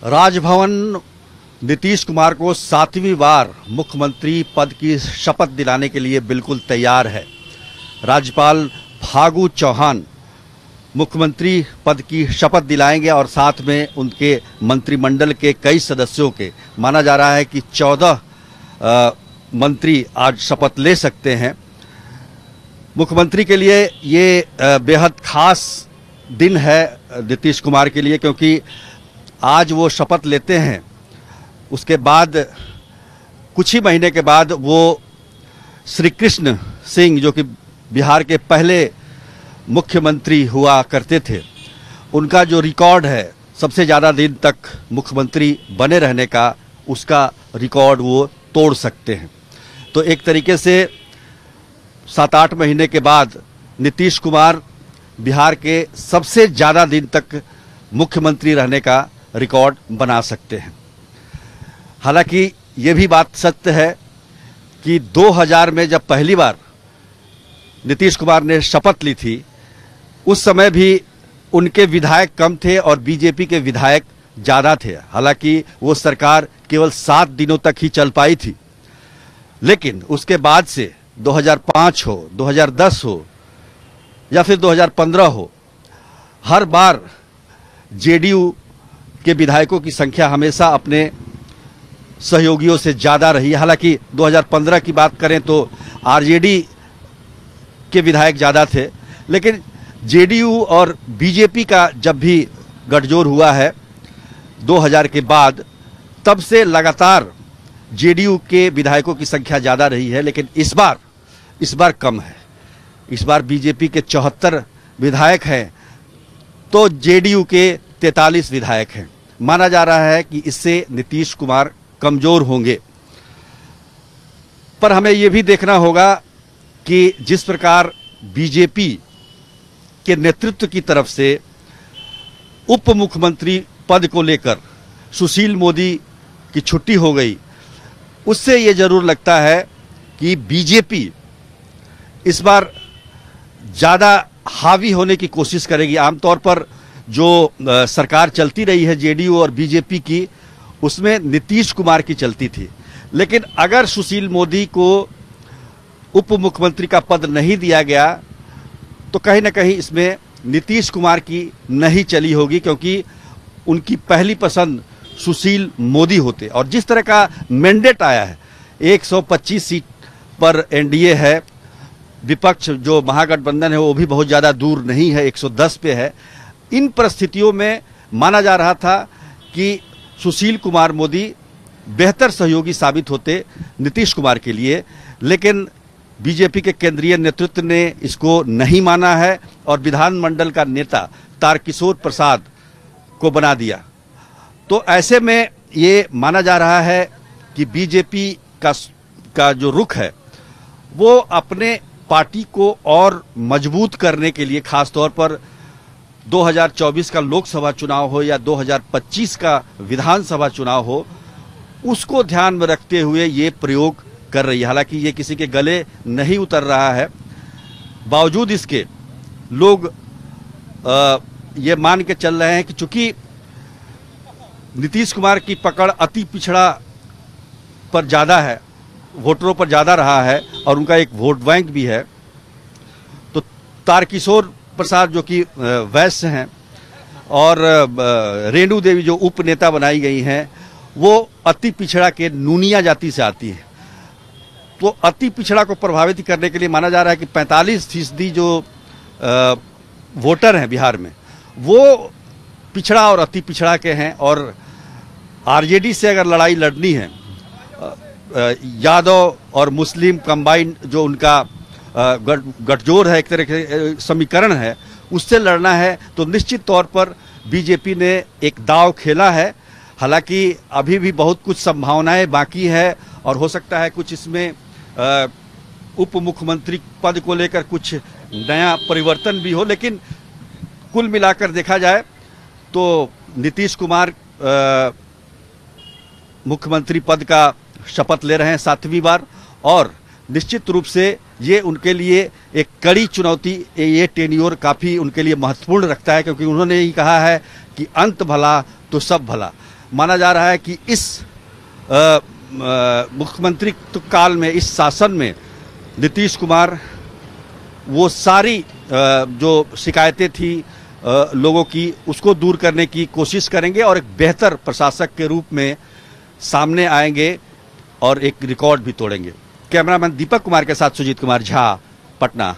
राजभवन नीतीश कुमार को 7वीं बार मुख्यमंत्री पद की शपथ दिलाने के लिए बिल्कुल तैयार है। राज्यपाल फागू चौहान मुख्यमंत्री पद की शपथ दिलाएंगे और साथ में उनके मंत्रिमंडल के कई सदस्यों के माना जा रहा है कि 14 मंत्री आज शपथ ले सकते हैं। मुख्यमंत्री के लिए ये बेहद खास दिन है नीतीश कुमार के लिए, क्योंकि आज वो शपथ लेते हैं, उसके बाद कुछ ही महीने के बाद वो श्री कृष्ण सिंह जो कि बिहार के पहले मुख्यमंत्री हुआ करते थे, उनका जो रिकॉर्ड है सबसे ज़्यादा दिन तक मुख्यमंत्री बने रहने का, उसका रिकॉर्ड वो तोड़ सकते हैं। तो एक तरीके से 7-8 महीने के बाद नीतीश कुमार बिहार के सबसे ज़्यादा दिन तक मुख्यमंत्री रहने का रिकॉर्ड बना सकते हैं। हालांकि ये भी बात सत्य है कि 2000 में जब पहली बार नीतीश कुमार ने शपथ ली थी, उस समय भी उनके विधायक कम थे और बीजेपी के विधायक ज़्यादा थे। हालांकि वो सरकार केवल 7 दिनों तक ही चल पाई थी, लेकिन उसके बाद से 2005 हो, 2010 हो या फिर 2015 हो, हर बार जेडीयू के विधायकों की संख्या हमेशा अपने सहयोगियों से ज़्यादा रही है। हालांकि 2015 की बात करें तो आरजेडी के विधायक ज़्यादा थे, लेकिन जेडीयू और बीजेपी का जब भी गठजोड़ हुआ है 2000 के बाद, तब से लगातार जेडीयू के विधायकों की संख्या ज़्यादा रही है। लेकिन इस बार कम है। इस बार बीजेपी के 74 विधायक हैं तो जेडीयू के 43 विधायक हैं। माना जा रहा है कि इससे नीतीश कुमार कमजोर होंगे। पर हमें यह भी देखना होगा कि जिस प्रकार बीजेपी के नेतृत्व की तरफ से उप मुख्यमंत्री पद को लेकर सुशील मोदी की छुट्टी हो गई, उससे ये जरूर लगता है कि बीजेपी इस बार ज़्यादा हावी होने की कोशिश करेगी। आमतौर पर जो सरकार चलती रही है जेडीयू और बीजेपी की, उसमें नीतीश कुमार की चलती थी। लेकिन अगर सुशील मोदी को उप मुख्यमंत्री का पद नहीं दिया गया तो कहीं ना कहीं इसमें नीतीश कुमार की नहीं चली होगी, क्योंकि उनकी पहली पसंद सुशील मोदी होते। और जिस तरह का मैंडेट आया है, 125 सीट पर एनडीए है, विपक्ष जो महागठबंधन है वो भी बहुत ज़्यादा दूर नहीं है, 110 पे है। इन परिस्थितियों में माना जा रहा था कि सुशील कुमार मोदी बेहतर सहयोगी साबित होते नीतीश कुमार के लिए, लेकिन बीजेपी के केंद्रीय नेतृत्व ने इसको नहीं माना है और विधानमंडल का नेता तारकिशोर प्रसाद को बना दिया। तो ऐसे में ये माना जा रहा है कि बीजेपी का जो रुख है वो अपने पार्टी को और मजबूत करने के लिए, खासतौर पर 2024 का लोकसभा चुनाव हो या 2025 का विधानसभा चुनाव हो, उसको ध्यान में रखते हुए ये प्रयोग कर रही है। हालांकि ये किसी के गले नहीं उतर रहा है, बावजूद इसके लोग ये मान के चल रहे हैं कि चूंकि नीतीश कुमार की पकड़ अति पिछड़ा पर ज़्यादा है, वोटरों पर ज़्यादा रहा है और उनका एक वोट बैंक भी है, तो तारकिशोर प्रसाद जो कि वैश्य हैं और रेणु देवी जो उप नेता बनाई गई हैं, वो अति पिछड़ा के नूनिया जाति से आती है। तो अति पिछड़ा को प्रभावित करने के लिए माना जा रहा है कि 45% जो वोटर हैं बिहार में, वो पिछड़ा और अति पिछड़ा के हैं। और आरजेडी से अगर लड़ाई लड़नी है, यादव और मुस्लिम कंबाइंड जो उनका गठजोड़ है, एक तरह के समीकरण है, उससे लड़ना है तो निश्चित तौर पर बीजेपी ने एक दांव खेला है। हालांकि अभी भी बहुत कुछ संभावनाएं बाकी है और हो सकता है कुछ इसमें उप मुख्यमंत्री पद को लेकर कुछ नया परिवर्तन भी हो, लेकिन कुल मिलाकर देखा जाए तो नीतीश कुमार मुख्यमंत्री पद का शपथ ले रहे हैं 7वीं बार, और निश्चित रूप से ये उनके लिए एक कड़ी चुनौती, ये टेन्योर काफ़ी उनके लिए महत्वपूर्ण रखता है, क्योंकि उन्होंने ही कहा है कि अंत भला तो सब भला। माना जा रहा है कि इस मुख्यमंत्री काल में, इस शासन में नीतीश कुमार वो सारी जो शिकायतें थी लोगों की, उसको दूर करने की कोशिश करेंगे और एक बेहतर प्रशासक के रूप में सामने आएंगे और एक रिकॉर्ड भी तोड़ेंगे। कैमरामैन दीपक कुमार के साथ सुजीत कुमार झा, पटना।